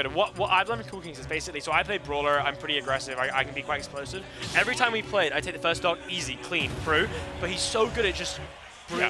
What I've learned with Coolkingz is basically, so I play Brawler, I'm pretty aggressive, I can be quite explosive. Every time we played, I take the first stock, easy, clean, through, but he's so good at just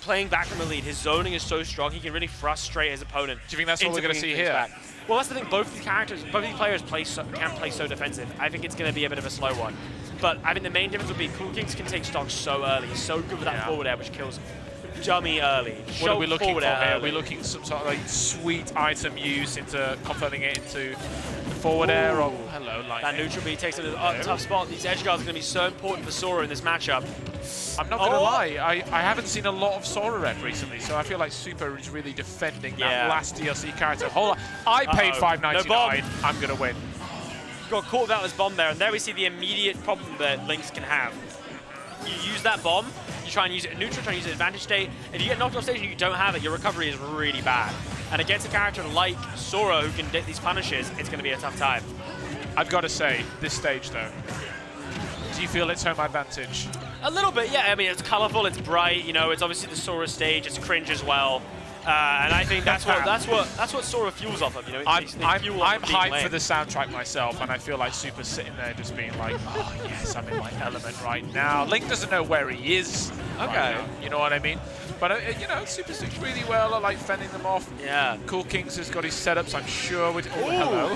playing back from the lead. His zoning is so strong, he can really frustrate his opponent. Do you think that's what we're going to see here? Back. Well, that's the thing, both these players can play so defensive. I think it's going to be a bit of a slow one. But I think the main difference would be Coolkingz can take stock so early. He's so good with that forward air, which kills dummy early. What are we looking for here? Are we looking some sort of like sweet item use into converting it into the forward air? Or hello, lightning. That neutral B takes it to a tough spot. These edge guards are going to be so important for Sora in this matchup. I'm not going to lie, I haven't seen a lot of Sora rep recently, so I feel like Soopah is really defending that last DLC character. Hold on, I paid $5.99. No, I'm going to win. Got caught without this bomb there, and there we see the immediate problem that Lynx can have. You use that bomb, you try and use it in neutral, try and use it in advantage state. If you get knocked off stage and you don't have it, your recovery is really bad. And against a character like Sora who can get these punishes, it's going to be a tough time. I've got to say, this stage though, do you feel it's home advantage? A little bit, yeah. I mean, it's colorful, it's bright, you know, it's obviously the Sora stage, it's cringe as well. And I think that's what Sora fuels off of, you know. I'm hyped for the soundtrack myself, and I feel like Soopah's sitting there just being like, oh yes, I'm in my element right now. Link doesn't know where he is. Okay, right now, you know what I mean? But you know, Soopah's doing really well. I like fending them off. Yeah. Coolkingz has got his setups, I'm sure. With hello.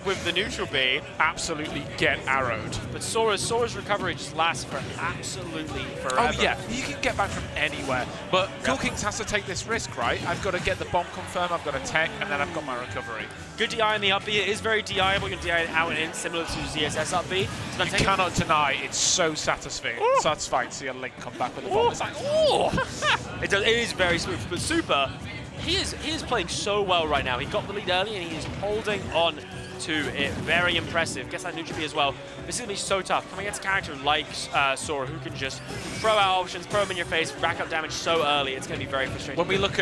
With the neutral B, absolutely get arrowed. But Sora's recovery just lasts for absolutely forever. Oh yeah, you can get back from anywhere. But Coolkingz has to take this risk, right? I've got to get the bomb confirmed, I've got a tech, and then I've got my recovery. Good DI in the up B. It is very DIable. You can DI it out and in, similar to ZSS up B. So you cannot deny it's so satisfying to see a Link come back with a bomb. It's like, oh! It is very smooth. But Soopah, he is playing so well right now. He got the lead early and he is holding on to it. Very impressive. Gets that neutral B as well. This is going to be so tough. Coming against a character like Sora, who can just throw out options, throw them in your face, rack up damage so early, it's going to be very frustrating. When we look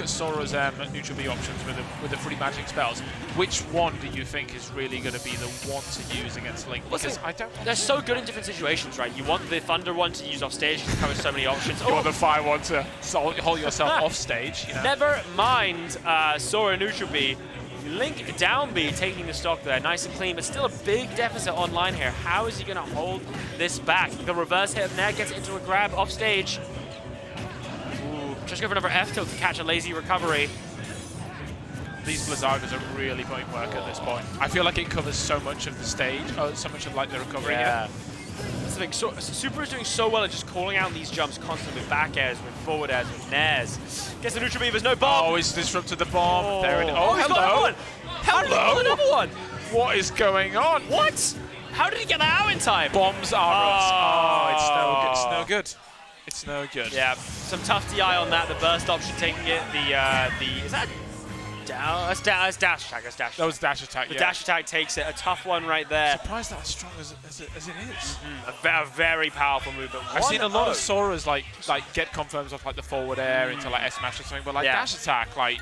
at Sora's neutral B options with the free magic spells, which one do you think is really going to be the one to use against Link? Because they're so good in different situations, right? You want the Thunder one to use off stage because it covers so many options. You want the Fire one to hold yourself off stage. You know? Never mind Sora neutral B. Link down B, taking the stock there, nice and clean, but still a big deficit online here. How is he going to hold this back? The reverse hit of Nair gets it into a grab off stage. Ooh, just go for another F tilt to catch a lazy recovery. These Blizzagas are really putting work at this point. I feel like it covers so much of the stage, so much of like the recovery here. That's the thing. Soopah is doing so well at just calling out these jumps constantly with back airs, with forward airs, with nairs. Gets the neutral B, there's no bomb. Oh, he's disrupted the bomb. Oh, there it is. Oh, hello. Hello. Another one. What is going on? What? How did he get that out in time? Bombs are us. Oh, it's no good. It's no good. It's no good. Yeah, some tough DI on that. The burst option taking it. Is that down? That's dash attack. That's dash. That was dash attack. The dash attack takes it. A tough one right there. Surprised that as strong as it is. A very powerful move. But I've seen a lot of Sora's like get confirms off like the forward air into like S smash or something, but like dash attack, like.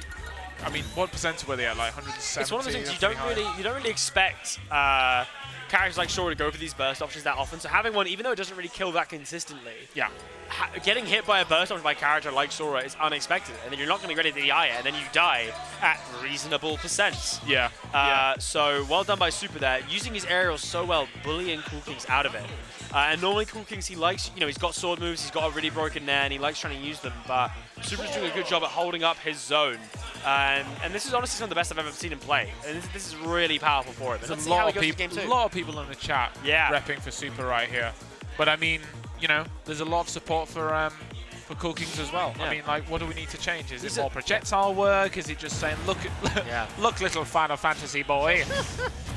I mean, what percent were they at? Like 170? It's one of those things you don't really expect characters like Sora to go for these burst options that often. So having one, even though it doesn't really kill that consistently, getting hit by a burst option by a character like Sora is unexpected, and then you're not going to be ready to DI it, and then you die at reasonable percents. So well done by Soopah there, using his aerials so well, bullying Coolkingz out of it. And normally Coolkingz, he likes, you know, he's got sword moves, he's got a really broken Nair, and he likes trying to use them, but Soopah's doing a good job at holding up his zone. And this is honestly some of the best I've ever seen him play. And this is really powerful for him. There's a lot of people in the chat repping for Soopah right here. But I mean, you know, there's a lot of support for Coolkingz as well. I mean, like, what do we need to change? Is it more projectile work? Is it just saying, look, look, little Final Fantasy boy,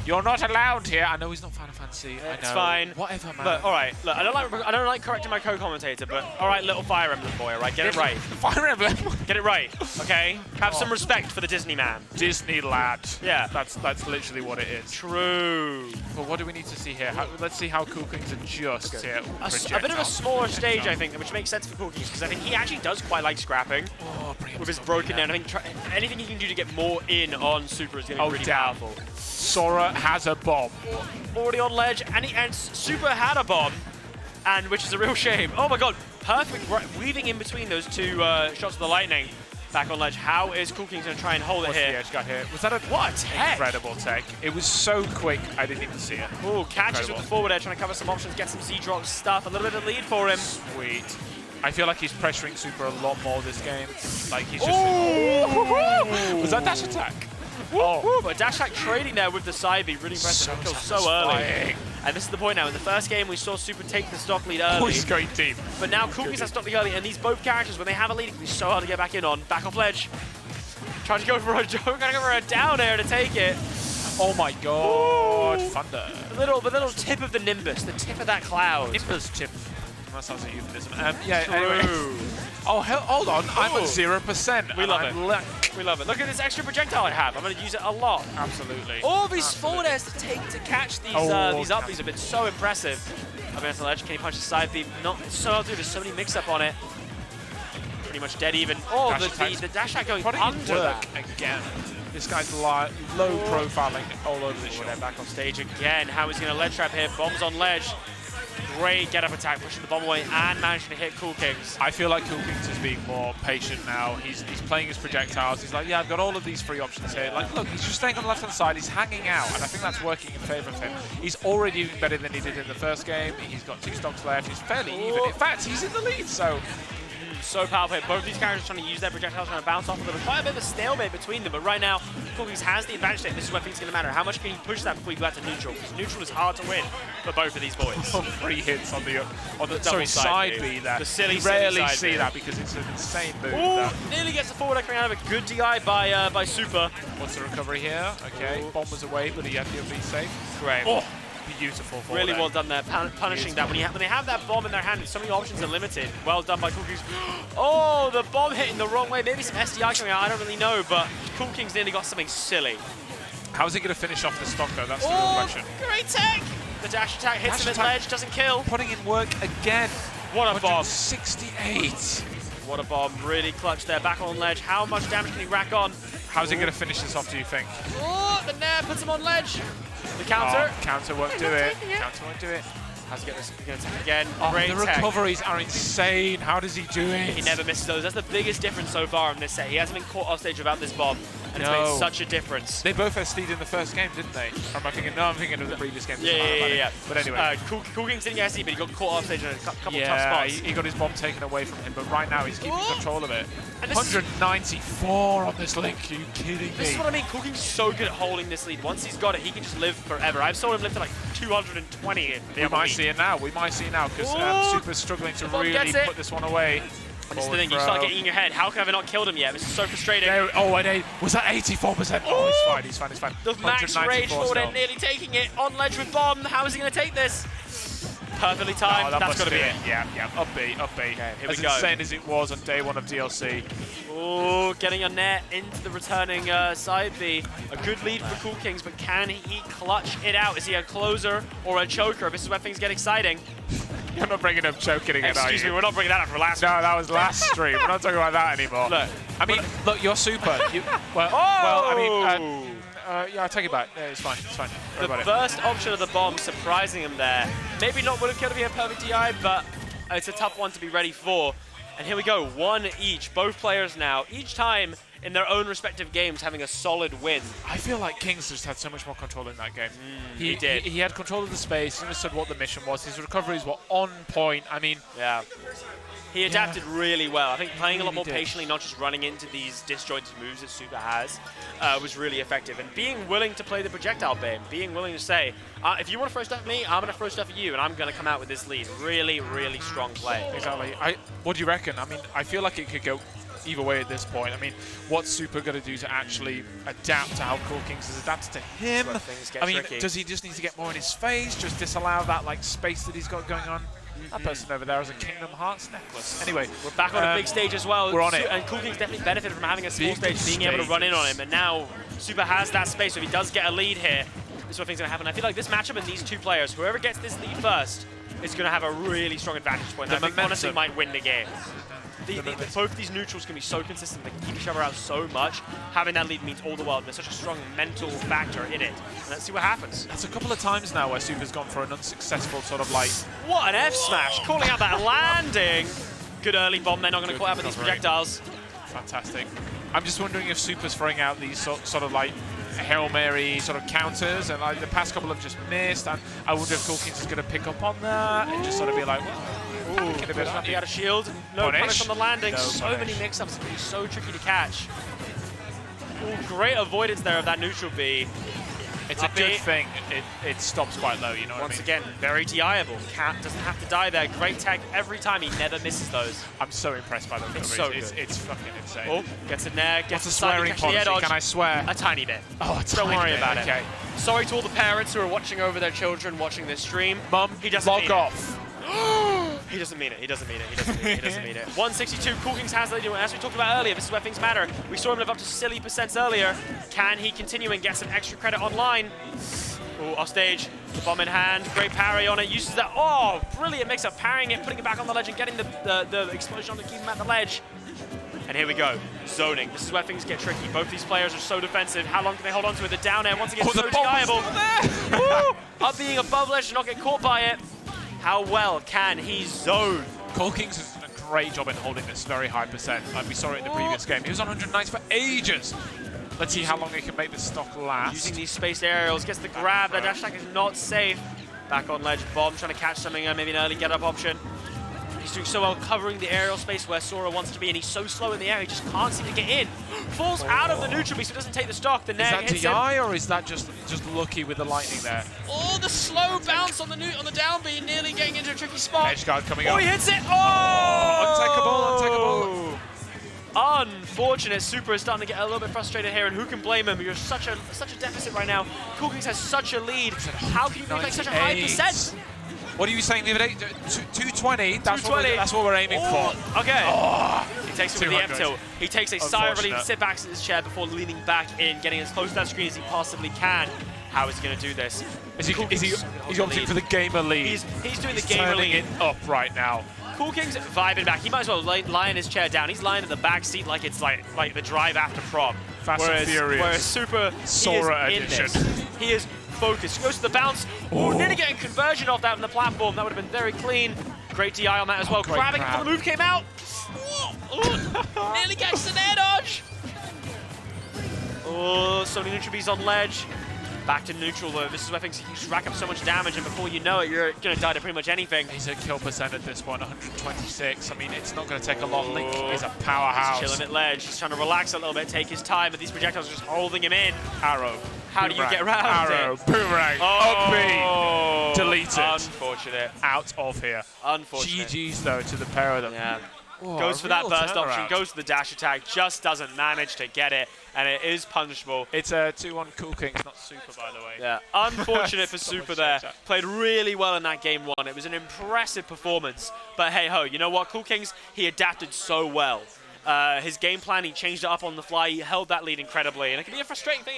you're not allowed here. I know he's not Final Fantasy. It's fine. Whatever, man. Look, all right. Look, I don't like correcting my co-commentator, but all right, little Fire Emblem boy. All right, get it right. Fire Emblem. Get it right. Okay. Have some respect for the Disney man. Disney lad. Yeah. That's literally what it is. True. But what do we need to see here? Let's see how Coolkingz adjusts here. A bit of a smaller stage, I think, which makes sense for Coolkingz because I think he actually does quite like scrapping with his broken Nair. I think anything he can do to get more in on Soopah is going to be really powerful. Sora has a bomb. Already on ledge, and Soopah had a bomb, and which is a real shame. Oh my god, perfect weaving in between those two shots of the lightning. Back on ledge. How is Coolkingz going to try and hold it here? The edge got hit. Was that a what a tech? Incredible tech. It was so quick, I didn't even see it. Ooh, catches with the forward edge, trying to cover some options, get some Z-drop stuff. A little bit of lead for him. Sweet. I feel like he's pressuring Soopah a lot more this game. Like he's just. Was that dash attack? Oh, but dash attack trading there with the side B, really impressive. So early. And this is the point now. In the first game, we saw Soopah take the stock lead early. Oh, he's going deep. But now Coolkingz has stock lead early, and these both characters, when they have a lead, it can be so hard to get back in on. Back off ledge. Trying to go for a down air to take it. Oh my god, Thunder. The little tip of the Nimbus, the tip of that cloud. Nimbus tip. That sounds like a euphemism. Yeah, anyway. Oh, hold on. I'm at 0%. We love it. We love it. Look at this extra projectile I have. I'm going to use it a lot. Absolutely. All these forward airs to take to catch these up-bees have been so impressive. Up against the ledge. Can he punch the side beam? Not so well, dude. There's so many mix-up on it. Pretty much dead even. Oh, the dash attack going under that. Again. This guy's low profiling all over the show. Back off stage again. How is he going to ledge trap here? Bombs on ledge. Great get-up attack, pushing the bomb away and managing to hit Coolkingz. I feel like Coolkingz is being more patient now. He's playing his projectiles. He's like, yeah, I've got all of these free options here. Like, look, he's just staying on the left-hand side. He's hanging out, and I think that's working in favor of him. He's already doing better than he did in the first game. He's got 2 stocks left. He's fairly even. In fact, he's in the lead, so... So powerful. Both these characters trying to use their projectiles, trying to bounce off of them. There's quite a bit of a stalemate between them, but right now, Coolkingz has the advantage there. This is where things are going to matter. How much can you push that before you go out to neutral? Because neutral is hard to win for both of these boys. 3 hits on the side B there. The silly, you rarely see that because it's an insane move. Ooh, nearly gets the forward coming out of a good DI by Soopah. What's the recovery here? Okay, bomb was away, but he had to be safe. Great. Oh. Beautiful. Really well done there, punishing that. When they have that bomb in their hand, so many options are limited. Well done by Coolkingz. Oh, the bomb hitting the wrong way. Maybe some SDI coming out. I don't really know, but Coolkingz nearly got something silly. How's he going to finish off the stock, though? That's the real question. Great tech! The dash attack hits him at ledge, doesn't kill. Putting in work again. What a bomb. 68. What a bomb. Really clutch there. Back on ledge. How much damage can he rack on? How's he going to finish this off, do you think? Oh, the nair puts him on ledge. The counter. Counter won't do it. Counter won't do it. How's he get this again? Oh, great the recoveries are insane. How does he do it? He never misses those. That's the biggest difference so far in this set. He hasn't been caught off stage without this bomb, and it's made such a difference. They both SD'd in the first game, didn't they? Or am I thinking? No, I'm thinking of the previous game. Yeah. But anyway. Coolkingz didn't get SD, but he got caught off stage in a couple tough spots. He got his bomb taken away from him, but right now he's keeping control of it. And 194 on this link. Are you kidding me? This is what I mean. Coolkingz is so good at holding this lead. Once he's got it, he can just live forever. I've saw him live to like 220. We might see it now. We might see it now because Soopah's struggling to really put this one one. And this is the thing, you start getting in your head, how have I not killed him yet? This is so frustrating. Was that 84%? Oh, he's fine. The max rage forward end nearly taking it on ledge with bomb. How is he going to take this? Perfectly timed. That's got to be it. Yeah. Up B. Okay, here we go. As insane as it was on day 1 of DLC. Oh, getting a net into the returning side B. A good lead for Coolkingz, but can he clutch it out? Is he a closer or a choker? This is where things get exciting. You're not bringing up choking again, Excuse me, we're not bringing that up for last No, that was last stream. We're not talking about that anymore. Look, you're Soopah. Yeah, I'll take it back. Yeah, it's fine. The first option of the bomb surprising him there. Maybe not would have killed him a perfect DI, but it's a tough one to be ready for. And here we go, 1 each. Both players now, each time in their own respective games, having a solid win. I feel like Kingz just had so much more control in that game. He did. He had control of the space. He understood what the mission was. His recoveries were on point. I mean, he adapted really well. I think playing a lot more patiently, not just running into these disjointed moves that Soopah has, was really effective. And being willing to play the projectile game, being willing to say, if you want to throw stuff at me, I'm going to throw stuff at you, and I'm going to come out with this lead. Really, really strong play. Exactly. What do you reckon? I mean, I feel like it could go either way at this point. I mean, what's Soopah going to do to actually adapt to how Coolkingz has adapted to him? I mean, does he just need to get more in his face? Just disallow that like space that he's got going on? That person over there has a Kingdom Hearts necklace. Anyway, we're back on a big stage as well. We're on it. And Coolkingz definitely benefited from having a small stage, being able to run in on him. And now Soopah has that space, so if he does get a lead here, this is what things are going to happen. I feel like this matchup and these two players, whoever gets this lead first, is going to have a really strong advantage point. I think honestly might win the game. Both these neutrals can be so consistent, they can keep each other out so much. Having that lead means all the world. There's such a strong mental factor in it. And let's see what happens. That's a couple of times now where Soopah's gone for an unsuccessful sort of like... What an F smash! Calling out that landing! Good early bomb, they're not going to call out with these projectiles. fantastic. I'm just wondering if Soopah's throwing out these sort of like Hail Mary sort of counters, and like the past couple have just missed, and I wonder if Coolkingz is going to pick up on that and just sort of be like, well, get a bit out of shield. No punish on the landing. No so many mix-ups. It's going to be so tricky to catch. Ooh, great avoidance there of that neutral B. It's a good thing it stops quite low, you know what I mean? Once again, very DI'able. Cat doesn't have to die there. Great tag every time. He never misses those. I'm so impressed by those recoveries. It's fucking insane. Oh, gets in there. Gets a swearing policy? Can I swear? A tiny bit. Oh, a tiny bit. Don't worry about it. Okay. Sorry to all the parents who are watching over their children watching this stream. Mum, he doesn't log off. He doesn't mean it. He doesn't mean it. He doesn't mean it. He doesn't mean it. 162. Coolkingz has the lead. As we talked about earlier, this is where things matter. We saw him live up to silly percents earlier. Can he continue and get some extra credit online? Oh, off stage. The bomb in hand. Great parry on it. Uses that. Oh, brilliant mix up. Parrying it, putting it back on the ledge, and getting the explosion on to keep him at the ledge. And here we go. Zoning. This is where things get tricky. Both these players are so defensive. How long can they hold on to it? The down air, once again, so DI'able. Up being above ledge to not get caught by it. How well can he zone? Coolkingz has done a great job in holding this very high percent. Like we saw it in the previous game. He was on 190 for ages. Let's see how long he can make this stock last. Using these spaced aerials, gets the grab. That dash attack is not safe. Back on ledge, Bomb trying to catch something, maybe an early get-up option. He's doing so well covering the aerial space where Sora wants to be, and he's so slow in the air, he just can't seem to get in. Falls out of the neutral beast, so doesn't take the stock. The neg hits him. Is that DI, or is that just lucky with the lightning there? Oh, the slow bounce on the down B, nearly getting into a tricky spot. Edge guard coming up. Oh, he hits it! Oh! Untakeable. Unfortunate. Soopah is starting to get a little bit frustrated here, and who can blame him? You're such a deficit right now. Coolkingz has such a lead. How can you make like such a high percent? What are you saying the other day? 220. That's what we're aiming for. Okay. He takes it with the M-tilt. He takes a sigh of relief, sit back in his chair before leaning back in, getting as close to that screen as he possibly can. How is he going to do this? Is he opting for the gamer lead? He's doing the gamer lead. It up right now. Coolkingz vibing back. He might as well lie in his chair down. He's lying in the back seat like it's like the drive after prom. Fast and Furious. Whereas Soopah, Sora edition. He is focused. Goes to the bounce. Oh, nearly getting conversion off that on the platform. That would have been very clean. Great DI on that as well. Grabbing it before the move came out. Nearly gets an air dodge. Oh, so many neutral Bs on ledge. Back to neutral though. This is where things rack up so much damage, and before you know it, you're going to die to pretty much anything. He's at kill percent at this point, 126. I mean, it's not going to take a lot. Link is a powerhouse. He's chilling at ledge. He's trying to relax a little bit, take his time, but these projectiles are just holding him in. Arrow. How do you get around it? Boomerang. Up B. Deleted. Unfortunate. Out of here. Unfortunate. GG's though to the pair of them. Yeah. Whoa, goes for that burst option, goes for the dash attack, just doesn't manage to get it, and it is punishable. It's a 2-1 Coolkingz, not Soopah, by the way. Yeah, unfortunate for Soopah there. Played really well in that game one. It was an impressive performance, but hey ho, you know what? Coolkingz, he adapted so well. His game plan, he changed it up on the fly, he held that lead incredibly, and it can be a frustrating thing